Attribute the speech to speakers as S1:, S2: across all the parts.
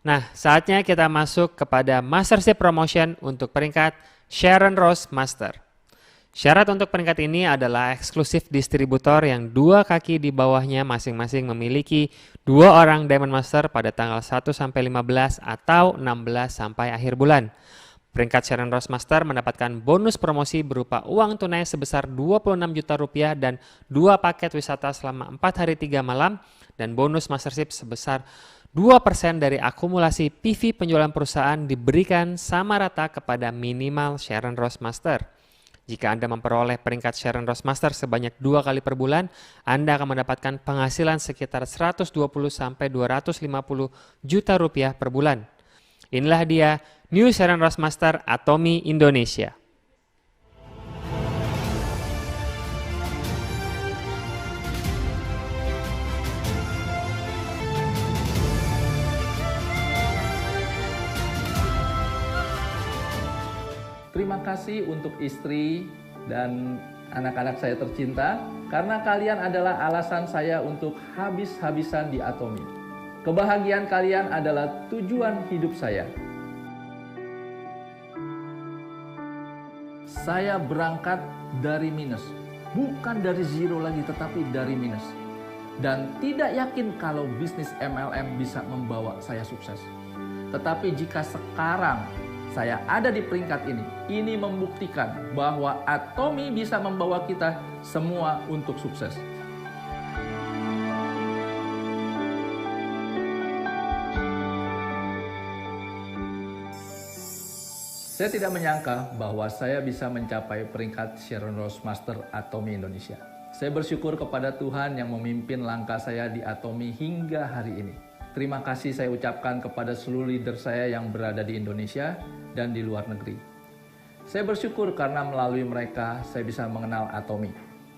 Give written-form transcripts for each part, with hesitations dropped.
S1: Nah, saatnya kita masuk kepada Mastership Promotion untuk peringkat Sharon Rose Master. Syarat untuk peringkat ini adalah eksklusif distributor yang dua kaki di bawahnya masing-masing memiliki 2 orang Diamond Master pada tanggal 1 sampai 15 atau 16 sampai akhir bulan. Peringkat Sharon Rose Master mendapatkan bonus promosi berupa uang tunai sebesar 26 juta rupiah dan 2 paket wisata selama 4 hari 3 malam dan bonus Mastership sebesar 2% dari akumulasi PV penjualan perusahaan diberikan sama rata kepada minimal Sharon Rose Master. Jika Anda memperoleh peringkat Sharon Rose Master sebanyak 2 kali per bulan, Anda akan mendapatkan penghasilan sekitar 120 sampai 250 juta rupiah per bulan. Inilah dia New Sharon Rose Master Atomy Indonesia.
S2: Terima kasih untuk istri dan anak-anak saya tercinta, karena kalian adalah alasan saya untuk habis-habisan di Atomy. Kebahagiaan kalian adalah tujuan hidup saya. Saya berangkat dari minus, bukan dari zero lagi, tetapi dari minus. Dan tidak yakin kalau bisnis MLM bisa membawa saya sukses. Tetapi jika sekarang saya ada di peringkat ini membuktikan bahwa Atomy bisa membawa kita semua untuk sukses. Saya tidak menyangka bahwa saya bisa mencapai peringkat Sharon Rose Master Atomy Indonesia. Saya bersyukur kepada Tuhan yang memimpin langkah saya di Atomy hingga hari ini. Terima kasih saya ucapkan kepada seluruh leader saya yang berada di Indonesia dan di luar negeri. Saya bersyukur karena melalui mereka saya bisa mengenal Atomy.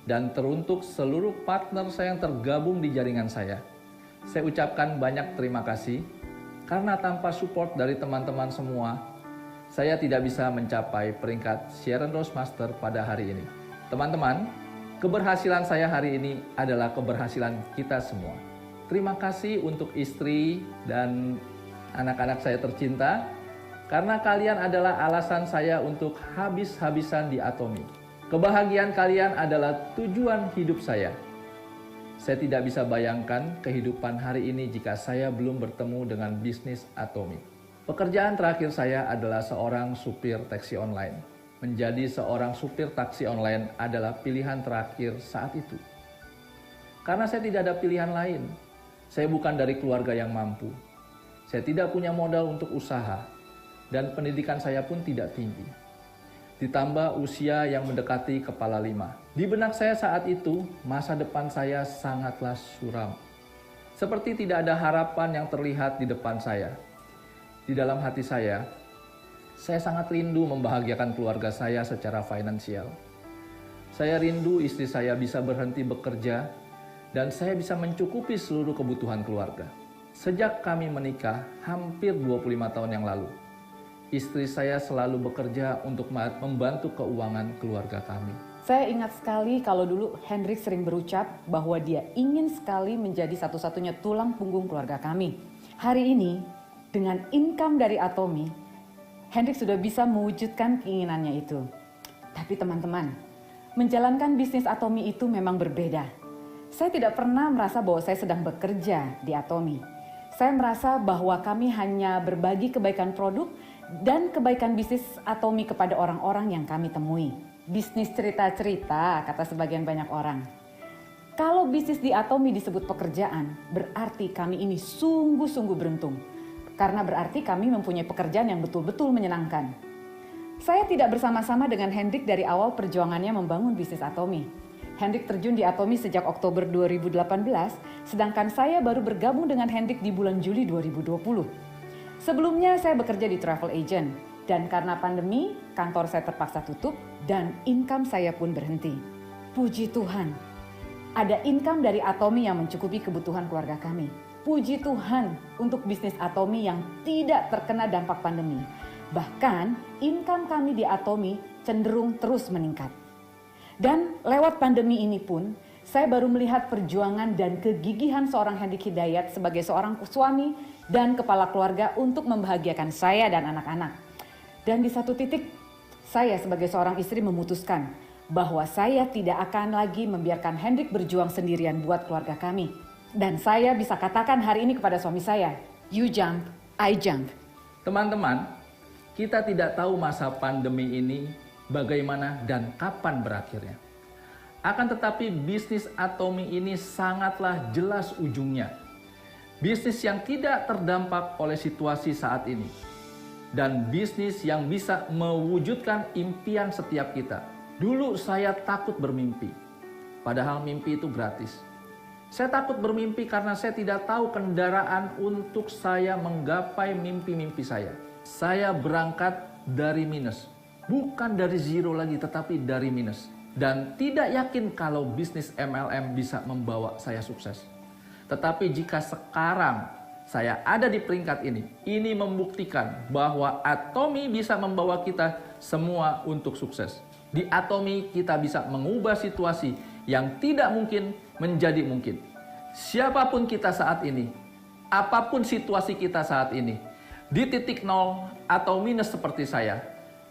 S2: Dan teruntuk seluruh partner saya yang tergabung di jaringan saya ucapkan banyak terima kasih karena tanpa support dari teman-teman semua, saya tidak bisa mencapai peringkat Sharon Rose Master pada hari ini. Teman-teman, keberhasilan saya hari ini adalah keberhasilan kita semua. Terima kasih untuk istri dan anak-anak saya tercinta, karena kalian adalah alasan saya untuk habis-habisan di Atomy. Kebahagiaan kalian adalah tujuan hidup saya. Saya tidak bisa bayangkan kehidupan hari ini jika saya belum bertemu dengan bisnis Atomy. Pekerjaan terakhir saya adalah seorang supir taksi online. Menjadi seorang supir taksi online adalah pilihan terakhir saat itu. Karena saya tidak ada pilihan lain. Saya bukan dari keluarga yang mampu. Saya tidak punya modal untuk usaha. Dan pendidikan saya pun tidak tinggi. Ditambah usia yang mendekati kepala 5. Di benak saya saat itu, masa depan saya sangatlah suram. Seperti tidak ada harapan yang terlihat di depan saya. Di dalam hati saya sangat rindu membahagiakan keluarga saya secara finansial. Saya rindu istri saya bisa berhenti bekerja dan saya bisa mencukupi seluruh kebutuhan keluarga. Sejak kami menikah hampir 25 tahun yang lalu, istri saya selalu bekerja untuk membantu keuangan keluarga kami.
S3: Saya ingat sekali kalau dulu Hendrik sering berucap bahwa dia ingin sekali menjadi satu-satunya tulang punggung keluarga kami. Hari ini, dengan income dari Atomy, Hendrik sudah bisa mewujudkan keinginannya itu. Tapi teman-teman, menjalankan bisnis Atomy itu memang berbeda. Saya tidak pernah merasa bahwa saya sedang bekerja di Atomy. Saya merasa bahwa kami hanya berbagi kebaikan produk dan kebaikan bisnis Atomy kepada orang-orang yang kami temui. Bisnis cerita-cerita, kata sebagian banyak orang. Kalau bisnis di Atomy disebut pekerjaan, berarti kami ini sungguh-sungguh beruntung. Karena berarti kami mempunyai pekerjaan yang betul-betul menyenangkan. Saya tidak bersama-sama dengan Hendrik dari awal perjuangannya membangun bisnis Atomy. Hendrik terjun di Atomy sejak Oktober 2018, sedangkan saya baru bergabung dengan Hendrik di bulan Juli 2020. Sebelumnya saya bekerja di travel agent, dan karena pandemi, kantor saya terpaksa tutup dan income saya pun berhenti. Puji Tuhan, ada income dari Atomy yang mencukupi kebutuhan keluarga kami. Puji Tuhan untuk bisnis Atomy yang tidak terkena dampak pandemi. Bahkan, income kami di Atomy cenderung terus meningkat. Dan lewat pandemi ini pun, Saya baru melihat perjuangan dan kegigihan seorang Hendrik Hidayat sebagai seorang suami dan kepala keluarga untuk membahagiakan saya dan anak-anak. Dan di satu titik, saya sebagai seorang istri memutuskan bahwa saya tidak akan lagi membiarkan Hendrik berjuang sendirian buat keluarga kami. Dan saya bisa katakan hari ini kepada suami saya, you jump, I jump.
S2: Teman-teman, kita tidak tahu masa pandemi ini bagaimana dan kapan berakhirnya. Akan tetapi bisnis Atomi ini sangatlah jelas ujungnya. Bisnis yang tidak terdampak oleh situasi saat ini. Dan bisnis yang bisa mewujudkan impian setiap kita. Dulu saya takut bermimpi, padahal mimpi itu gratis. Saya takut bermimpi karena saya tidak tahu kendaraan untuk saya menggapai mimpi-mimpi saya. Saya berangkat dari minus, bukan dari zero lagi tetapi dari minus. Dan tidak yakin kalau bisnis MLM bisa membawa saya sukses. Tetapi jika sekarang saya ada di peringkat ini membuktikan bahwa Atomi bisa membawa kita semua untuk sukses. Di Atomi kita bisa mengubah situasi yang tidak mungkin menjadi mungkin. Siapapun kita saat ini, apapun situasi kita saat ini, di titik nol atau minus seperti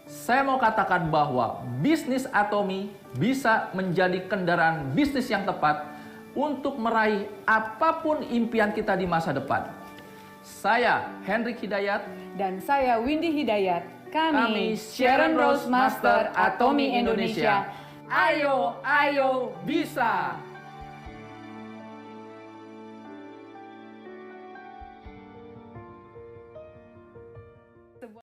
S2: saya mau katakan bahwa bisnis Atomi bisa menjadi kendaraan bisnis yang tepat untuk meraih apapun impian kita di masa depan. Saya Hendrik Hidayat
S3: dan saya Windy Hidayat. Kami Sharon Rose Master Atomi Indonesia.
S2: Ayo, ayo, bisa!